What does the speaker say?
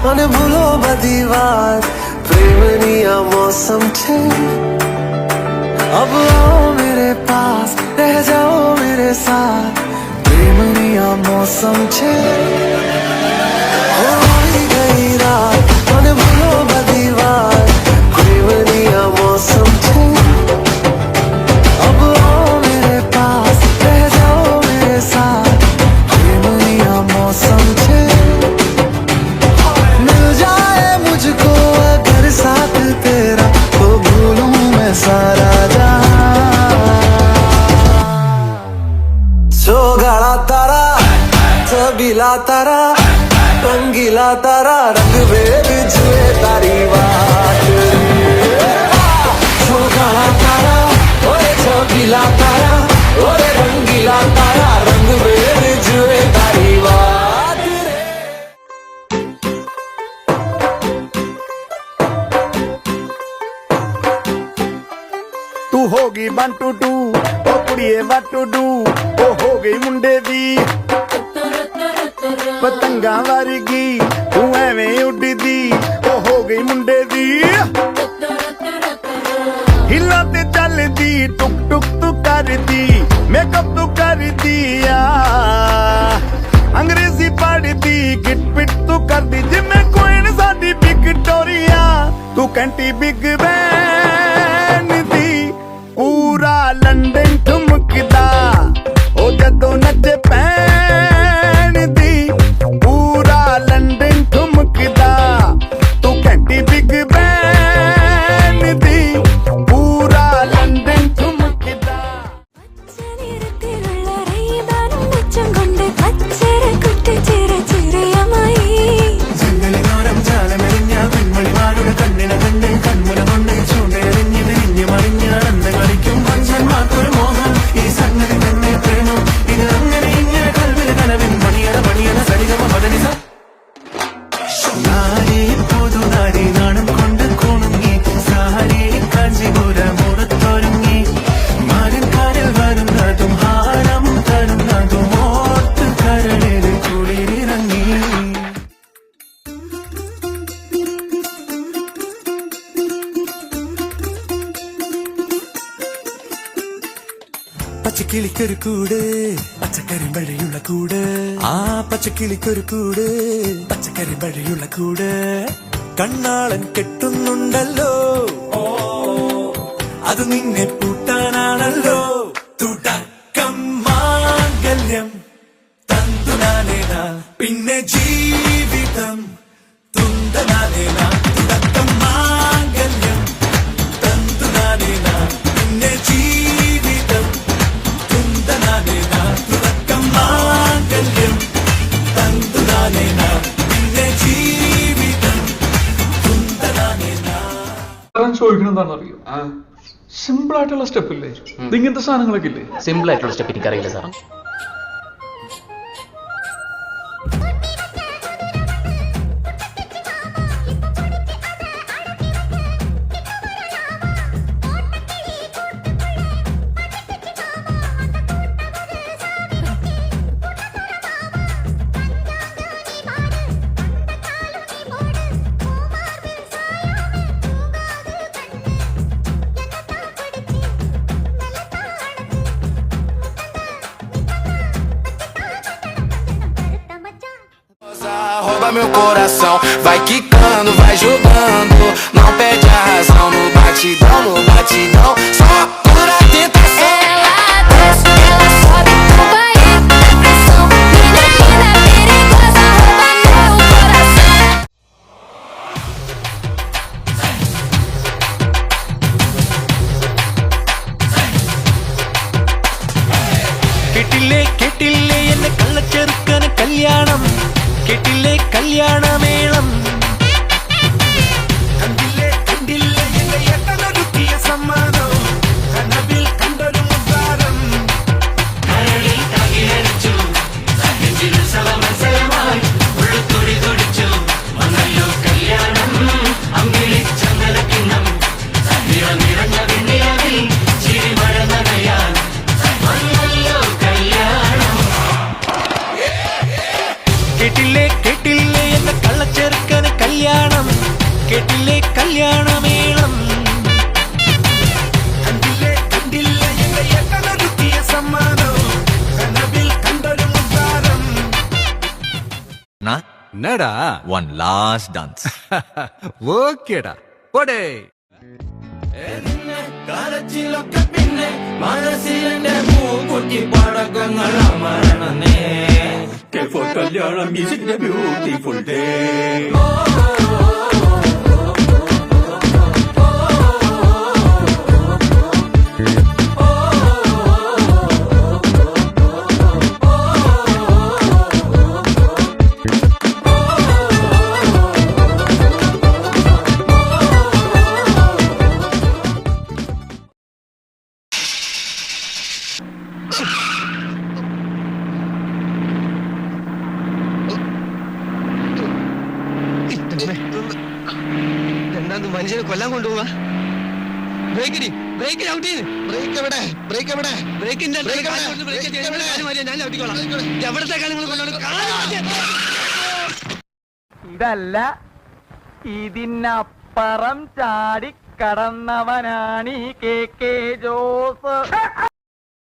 મને ભૂલો બધી વાત પ્રેમની આ મૌસમ છે अब आओ मेरे पास रह जाओ मेरे साथ प्रेमनी आ मौसम छे होई गई रात मन भूलो बधी बात प्रेमनी आ मौसम छे अब आओ मेरे पास रह जाओ मेरे साथ प्रेमनी आ मौसम छे मिल जाए मुझको अगर साथ तेरा तो भूलूं मैं सारा छबीला तारा रंगीला तारा रंग भेद जुए तारी बात छोगाला तारा ओरे छबीला तारा ओरे रंगीला तारा रंग भेद जुए तारी बात तू होगी 1 2 2 ओ कुड़िए what to do ओ हो गई मुंडे दी पतंगा वर्गी तू एवें उड़दी ओ हो गई मुंडे दी हिला ते चलदी टुक टुक तू करदी मेकअप तू करदी अंग्रेजी पढ़दी गिट पिट तू करदी जिमें क्वीन साडी विक्टोरिया तू कैंटी बिग बैन दी पूरा लंदन ठुमकदा ओ जदों नचे पैन दी पूरा लंदन ठुमकदा तू कैंटी बिग बैन दी पूरा लंदन ठुमकदा ജംഗലിനോരം ജാലമെറിഞ്ഞ പെൺമണിമാരുടെ കണ്ണിന കണ്ണ് കൺമുന കൊണ്ട് ചൂണ്ടയെറിഞ്ഞ് വിരിഞ്ഞു മറിഞ്ഞ അന്ന് കളിക്കും മനുഷ്യന്മാർക്കൊരു മോഹം ഈ സംഗതി തന്നെ പ്രേമം ഇത് അങ്ങനെ ഇങ്ങനെ കൽവിൽ കനവിൻ മണിയറ മണിയറ സരിഗമ പദനിസ നാരി പുതുനാരി നാണം കൊണ്ട് കുണുങ്ങി സാരി കാഞ്ചിപുര മുറത്തൊരുങ്ങി മാരൻ കാരിൽ വരുന്നതും ഹാരം തരുന്നതും ഓർത്ത് കരളിൽ കുളിരിറങ്ങി പച്ചക്കിളിക്കൊരു കൂട് പച്ചക്കറി വഴിയുള്ള കൂട് ആ പച്ചക്കിളിക്കൊരു കൂട് പച്ചക്കറി വഴിയുള്ള കൂട് കണ്ണാളൻ കെട്ടുന്നുണ്ടല്ലോ അത് നിന്നെ പൂട്ടാനാണല്ലോ തുടക്കം മാംഗല്യം തന്തുനാനേന പിന്നെ ജീവിതം തുന്തനാനേന തുടക്കം മാംഗല്യം തന്തുനാനേന പിന്നെ ജീവിതം തുന്തനാനേന തുടക്കം മാംഗല്യം തന്തുനാനേന പിന്നെ ജീവിതം തുന്തനാനേന ചോദിക്കണം എന്താണെന്നറിയോ സിമ്പിൾ ആയിട്ടുള്ള സ്റ്റെപ്പ് ഇല്ലേ ഇങ്ങനത്തെ സാധനങ്ങളൊക്കെ ഇല്ലേ സിമ്പിൾ ആയിട്ടുള്ള സ്റ്റെപ്പ് എനിക്കറിയില്ല sir Rouba meu coração, vai quicando, vai jogando, não perde a razão, no batidão, só pura tentação. Ela desce, ela sobe, o banheiro na pressão, menina perigosa, rouba meu coração. കെട്ടില്ലേ കെട്ടില്ലേ എന്നെ കള്ളച്ചെറുക്കന് കല്യാണം കെട്ടില്ലേ കല്യാണമേളം കണ്ടില്ലേ കണ്ടില്ലേ എന്റെ ഏട്ടനൊരുക്കിയ സമ്മാനം കനവിൽ കണ്ടൊരു മുദ്രാരം കരളിൽ തകിലടിച്ചു നെഞ്ചിൽ സവമത്സരമായി ഉള്ളുതുടി തുടി കേട്ടില്ലേ കേട്ടില്ലേ എന്ന കള്ളച്ചെറുക്കന് കല്യാണം കേട്ടില്ലേ കല്യാണമേളം കണ്ടില്ലേ കണ്ടില്ലേ എന്ന എട്ടനൊരുക്കിയ സമ്മാനം കനവിൽ കണ്ടൊരു മുത്താരം എന്നടാ one last dance. ഓക്കേടാ പോടേ കാലച്ചിലൊക്കെ പിന്നെ മനസ്സിലെ പൂക്കുട്ടി പടക്കങ്ങൾ അമരണനേ കല്യാണം മ്യൂസിക്കിന്റെ ബ്യൂട്ടിഫുൾ ഡേ എന്താ മനുഷ്യനെ കൊല്ലാൻ കൊണ്ടുപോവാ ബ്രേക്ക് ഔട്ട് ചെയ്ത് ബ്രേക്ക് എവിടെ ബ്രേക്കിന്റെ ഞാൻ ഔട്ടിക്കോളാം എവിടത്തേക്കാണ് നിങ്ങൾ കൊണ്ടുപോകുന്നത് ഇതല്ല ഇതിനപ്പുറം ചാടി കടന്നവനാണ് ഈ കെ ജോസ്